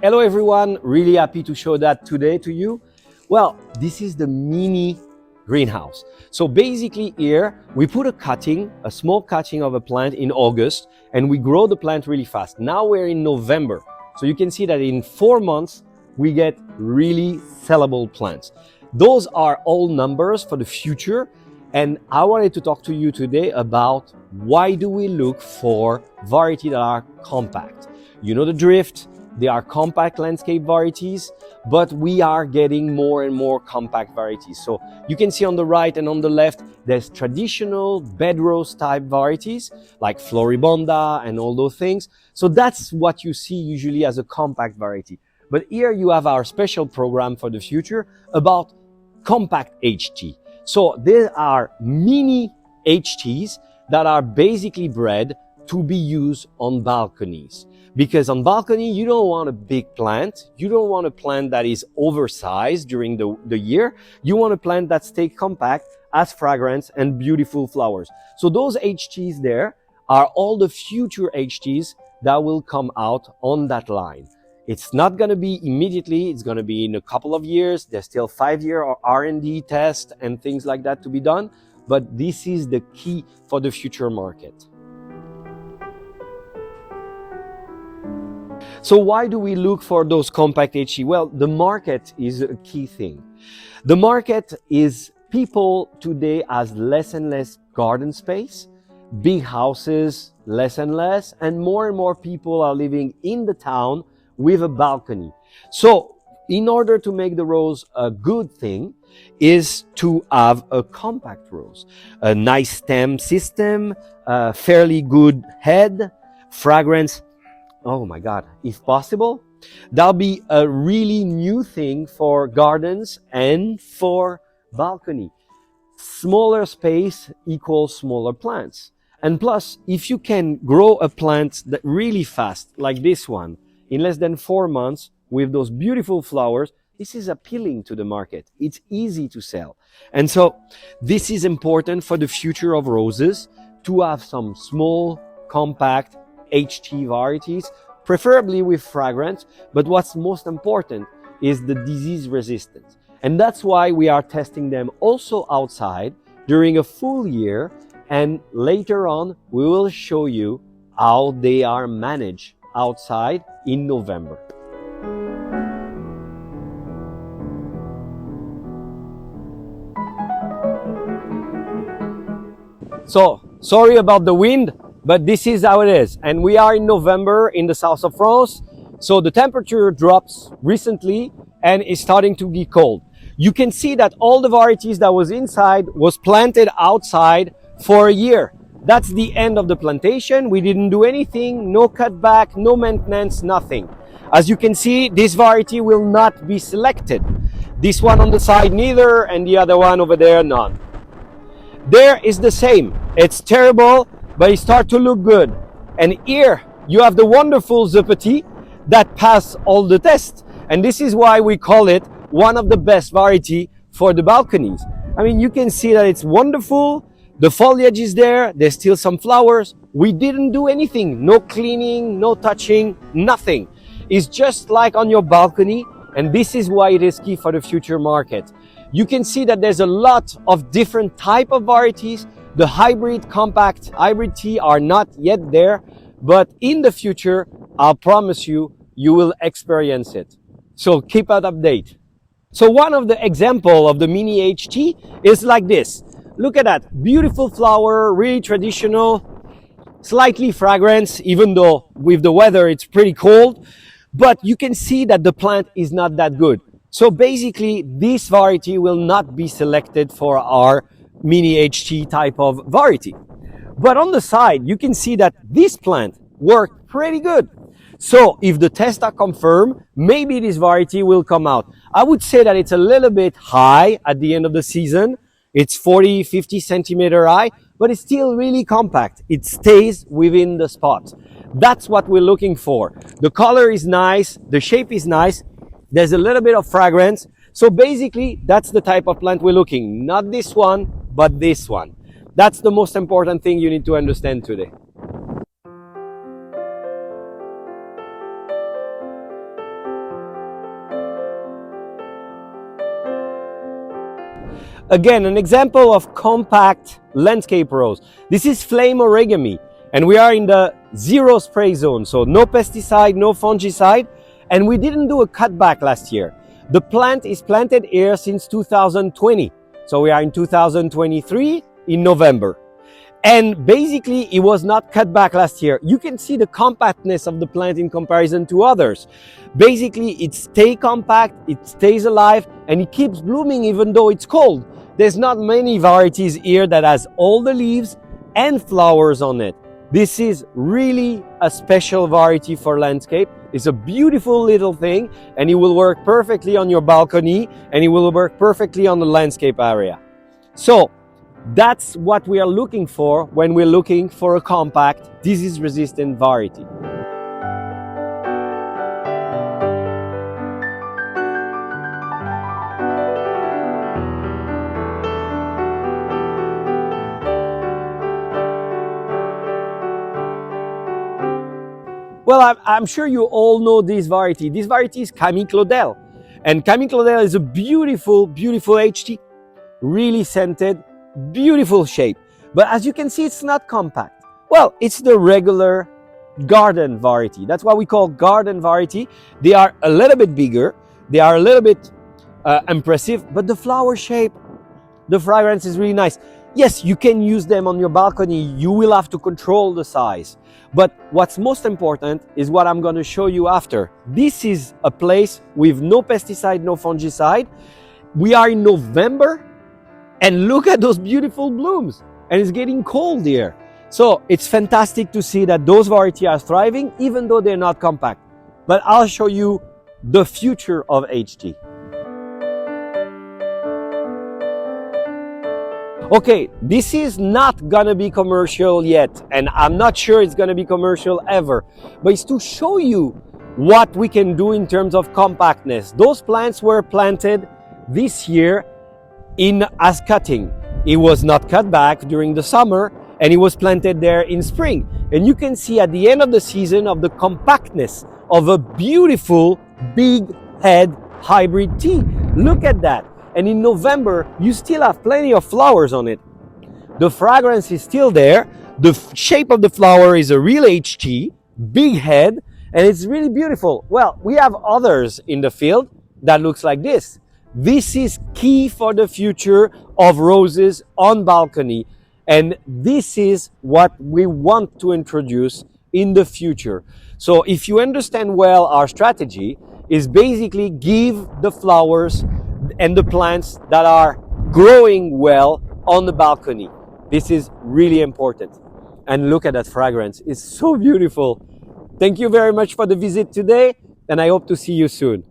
Hello everyone, really happy to show that today to you. Well, this is the mini greenhouse. So basically here we put a small cutting of a plant in August, and we grow the plant really fast. Now we're in November. So you can see that in 4 months we get really sellable plants. Those are all numbers for the future. And I wanted to talk to you today about why do we look for varieties that are compact. You know the drift, they are compact landscape varieties, but we are getting more and more compact varieties. So you can see on the right and on the left, there's traditional bed rose type varieties like Floribunda and all those things. So that's what you see usually as a compact variety. But here you have our special program for the future about compact HT. So there are mini HTs that are basically bred to be used on balconies. Because on balcony, you don't want a big plant. You don't want a plant that is oversized during the year. You want a plant that stays compact, has fragrance and beautiful flowers. So those HTs there are all the future HTs that will come out on that line. It's not going to be immediately. It's going to be in a couple of years. There's still 5-year R&D test and things like that to be done. But this is the key for the future market. So why do we look for those compact HT? Well, the market is a key thing. The market is people today has less and less garden space, big houses, less and less, and more people are living in the town with a balcony. So in order to make the rose a good thing is to have a compact rose, a nice stem system, a fairly good head, fragrance. Oh my God, if possible, that'll be a really new thing for gardens and for balcony. Smaller space equals smaller plants. And plus, if you can grow a plant that really fast, like this one, in less than 4 months with those beautiful flowers, this is appealing to the market. It's easy to sell. And so this is important for the future of roses to have some small, compact HT varieties, preferably with fragrance. But what's most important is the disease resistance. And that's why we are testing them also outside during a full year. And later on, we will show you how they are managed outside in November. So, sorry about the wind, but this is how it is. And we are in November in the south of France. So the temperature drops recently and is starting to get cold. You can see that all the varieties that was inside was planted outside for a year. That's the end of the plantation. We didn't do anything, no cutback, no maintenance, nothing. As you can see, this variety will not be selected. This one on the side neither, and the other one over there none. There is the same. It's terrible, but it starts to look good. And here you have the wonderful Zepati that passed all the tests. And this is why we call it one of the best variety for the balconies. I mean, you can see that it's wonderful. The foliage is there. There's still some flowers. We didn't do anything. No cleaning, no touching, nothing. It's just like on your balcony. And this is why it is key for the future market. You can see that there's a lot of different type of varieties. The hybrid, compact, hybrid tea are not yet there, but in the future, I'll promise you, you will experience it. So keep up update. So one of the example of the mini HT is like this. Look at that, beautiful flower, really traditional, slightly fragrance, even though with the weather it's pretty cold, but you can see that the plant is not that good. So basically, this variety will not be selected for our mini HT type of variety. But on the side, you can see that this plant worked pretty good. So if the tests are confirmed, maybe this variety will come out. I would say that it's a little bit high at the end of the season. It's 40, 50 centimeter high, but it's still really compact. It stays within the spot. That's what we're looking for. The color is nice. The shape is nice. There's a little bit of fragrance. So basically, that's the type of plant we're looking. Not this one, but this one. That's the most important thing you need to understand today. Again, an example of compact landscape rose. This is flame origami, and we are in the zero spray zone, so no pesticide, no fungicide, and we didn't do a cutback last year. The plant is planted here since 2020, so we are in 2023 in November. And basically, it was not cut back last year. You can see the compactness of the plant in comparison to others. Basically, it stays compact, it stays alive, and it keeps blooming even though it's cold. There's not many varieties here that has all the leaves and flowers on it. This is really a special variety for landscape. It's a beautiful little thing, and it will work perfectly on your balcony, and it will work perfectly on the landscape area. So, that's what we are looking for when we're looking for a compact, disease-resistant variety. Well, I'm sure you all know this variety. This variety is Camille Claudel. And Camille Claudel is a beautiful, beautiful HT, really scented, beautiful shape. But as you can see, it's not compact. Well, it's the regular garden variety. That's what we call garden variety. They are a little bit bigger. They are a little bit impressive, but the flower shape, the fragrance is really nice. Yes, you can use them on your balcony. You will have to control the size. But what's most important is what I'm going to show you after. This is a place with no pesticide, no fungicide. We are in November, and look at those beautiful blooms. And it's getting cold here. So it's fantastic to see that those varieties are thriving, even though they're not compact. But I'll show you the future of HT. Okay, this is not gonna be commercial yet, and I'm not sure it's gonna be commercial ever, but it's to show you what we can do in terms of compactness. Those plants were planted this year as cutting. It was not cut back during the summer, and it was planted there in spring. And you can see at the end of the season of the compactness of a beautiful big head hybrid tea. Look at that. And in November, you still have plenty of flowers on it. The fragrance is still there. The shape of the flower is a real HT, big head, and it's really beautiful. Well, we have others in the field that looks like this. This is key for the future of roses on balcony. And this is what we want to introduce in the future. So if you understand well, our strategy is basically give the flowers and the plants that are growing well on the balcony. This is really important. And look at that fragrance. It's so beautiful. Thank you very much for the visit today, and I hope to see you soon.